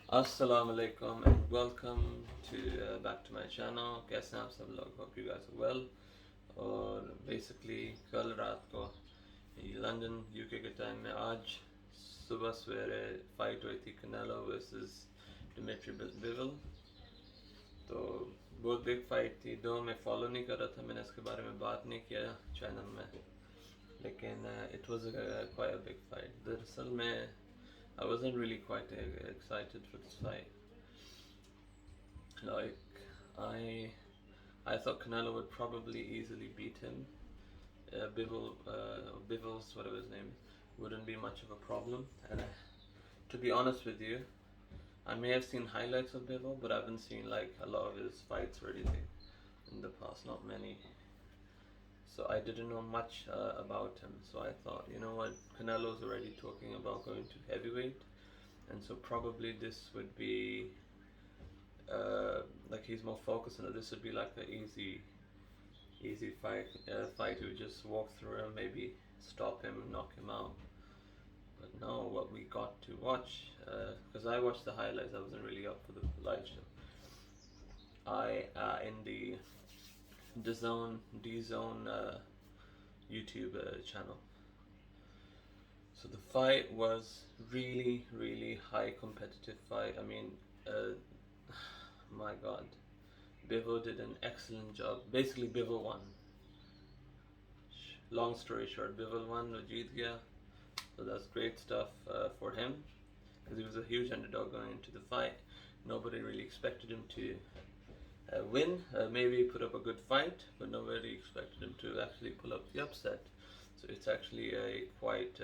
Assalamu alaikum and welcome to back to my channel. कैसे हैं आप सब लोग? Hope you guys are well. और basically कल रात को लंदन यूके के टाइम में आज सुबह सवेरे फाइट हुई थी Canelo versus Dimitri Bivol. तो बहुत बिग फाइट थी। दो मैं फॉलो नहीं कर रहा था, मैंने इसके बारे में बात नहीं किया चैनल में, लेकिन it was quite a big fight. दरअसल मैं I wasn't really quite excited for this fight. Like I I thought Canelo would probably easily beat him. Bivol's whatever his name wouldn't be much of a problem. And to be honest with you, I may have seen highlights of Bivol, but I haven't seen like a lot of his fights or anything in the past. Not many. So I didn't know much about him. So I thought, you know what, Canelo's already talking about going to heavyweight, and so probably this would be like he's more focused on it. This would be like an easy fight. Fight. You just walk through him, maybe stop him, knock him out. But no, what we got to watch, because I watched the highlights. I wasn't really up for the live show. I in the D Zone YouTube channel. So the fight was really high competitive fight. I mean, my God, Bivol did an excellent job. Basically, Bivol won. Long story short, Bivol won, wo jeet gaya. So that's great stuff for him, because he was a huge underdog going into the fight. Nobody really expected him to win. Maybe put up a good fight, but nobody expected him to actually pull up the upset. So it's actually a quite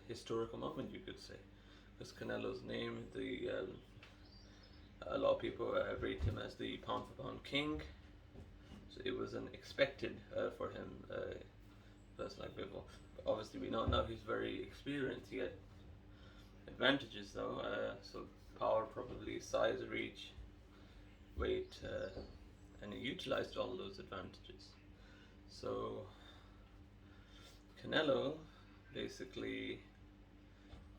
historical moment, you could say, because Canelo's name, a lot of people rate him as the pound for pound king. So it was unexpected for him, person like Bivol. But obviously, we know now he's very experienced. He had advantages though. So power, probably size, reach, weight, and he utilized all those advantages. So Canelo, basically,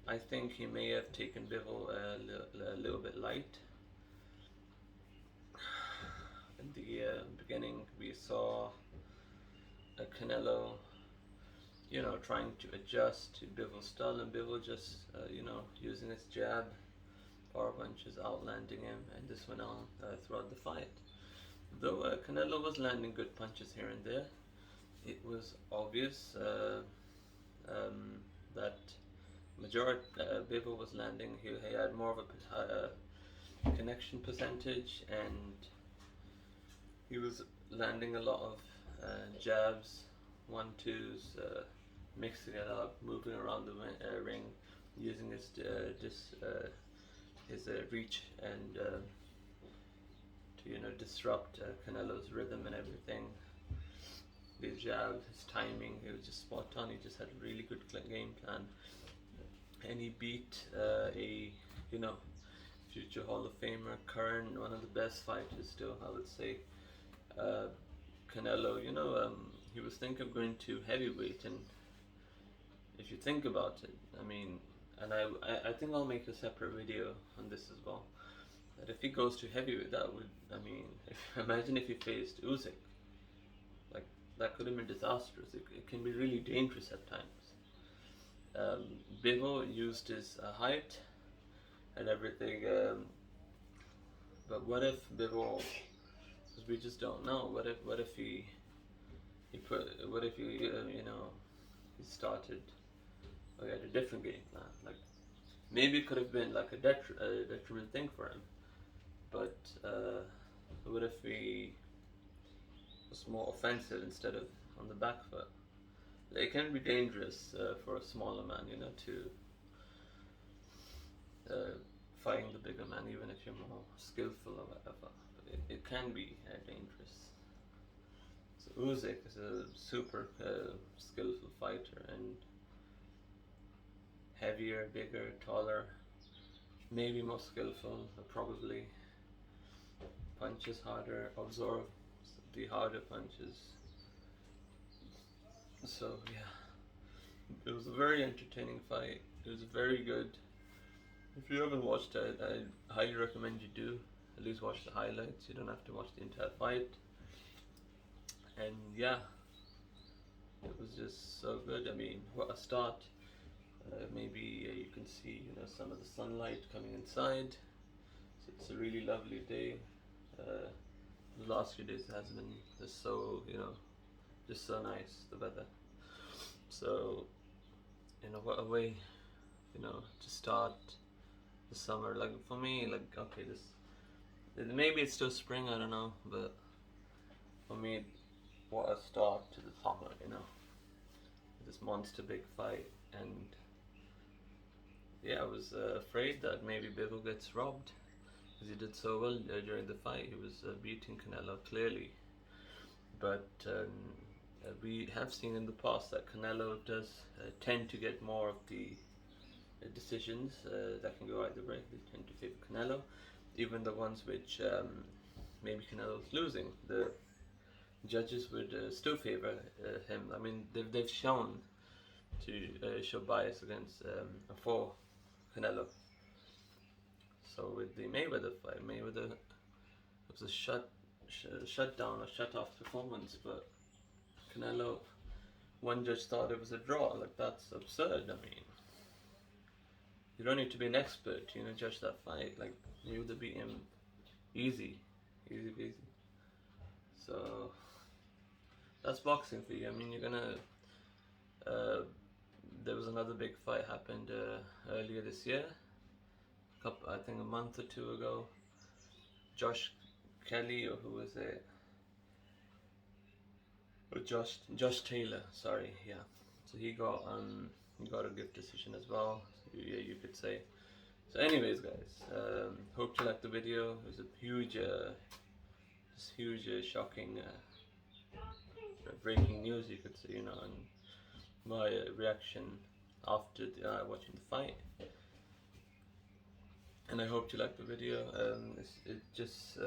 I think he may have taken Bivol a little bit light. In the beginning, we saw Canelo, trying to adjust to Bivol's style, and Bivol just, using his jab, power punches, outlanding him, and this went on throughout the fight. Though Canelo was landing good punches here and there, it was obvious that majority Bivol was landing. He had more of a connection percentage, and he was landing a lot of jabs, 1-2s, mixing it up, moving around the ring, using his reach and to disrupt Canelo's rhythm and everything. His jabs, his timing, it was just spot on. He just had a really good game plan, and he beat a future Hall of Famer, current one of the best fighters still, I would say. Canelo, he was thinking of going to heavyweight, and if you think about it, I mean, and I think I'll make a separate video on this as well. That if he goes to heavyweight, that would, I mean, imagine if he faced Usyk. Like, that could have been disastrous. It can be really dangerous at times. Bivol used his height and everything, but what if Bivol? Because we just don't know. What if he he started or he had a different game plan? Like, maybe it could have been like a detriment thing for him. But what if he was more offensive instead of on the back foot? It can be dangerous for a smaller man, to fighting the bigger man, even if you're more skillful or whatever. But it can be dangerous. So Usyk is a super skillful fighter, and heavier, bigger, taller, maybe more skillful, probably punches harder, absorb the harder punches. So yeah, it was a very entertaining fight. It was very good. If you haven't watched it, I highly recommend you do. At least watch the highlights. You don't have to watch the entire fight. And yeah, it was just so good. I mean, what a start. Maybe you can see, some of the sunlight coming inside. So it's a really lovely day. Uh, the last few days has been just so, just so nice, the weather. So, what a way, to start the summer. Like for me, like okay, maybe it's still spring, I don't know, but for me, what a start to the summer, this monster big fight. And yeah, I was afraid that maybe Bivol gets robbed because he did so well during the fight. He was beating Canelo clearly, but we have seen in the past that Canelo does tend to get more of the decisions that can go either way. They tend to favor Canelo, even the ones which maybe Canelo's losing. The judges would still favor him. I mean, they've shown to show bias against for Canelo. So with the Mayweather fight, Mayweather was a shut down or shut off performance, but Canelo, one judge thought it was a draw. Like that's absurd. I mean, you don't need to be an expert to judge that fight. Like you would beat him easy, easy peasy. So that's boxing for you. I mean, you're gonna. There was another big fight happened earlier this year. I think a month or two ago. Josh Kelly, or who was it? Or Josh Taylor. Sorry, yeah. So he got a good decision as well. So, yeah, you could say. So, anyways, guys, hope you liked the video. It was a huge, shocking, breaking news, you could say, and my reaction after watching the fight. And I hope you liked the video. It just,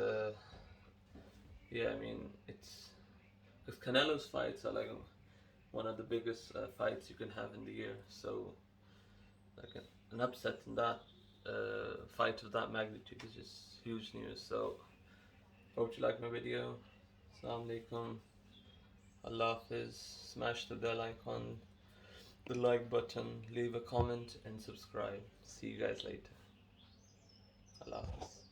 yeah, I mean, it's because Canelo's fights are like one of the biggest fights you can have in the year. So, like an upset in that fight of that magnitude is just huge news. So, hope you like my video. Assalamu alaikum. Allah Hafiz. Smash the bell icon, the like button, leave a comment, and subscribe. See you guys later. Allah Hafiz.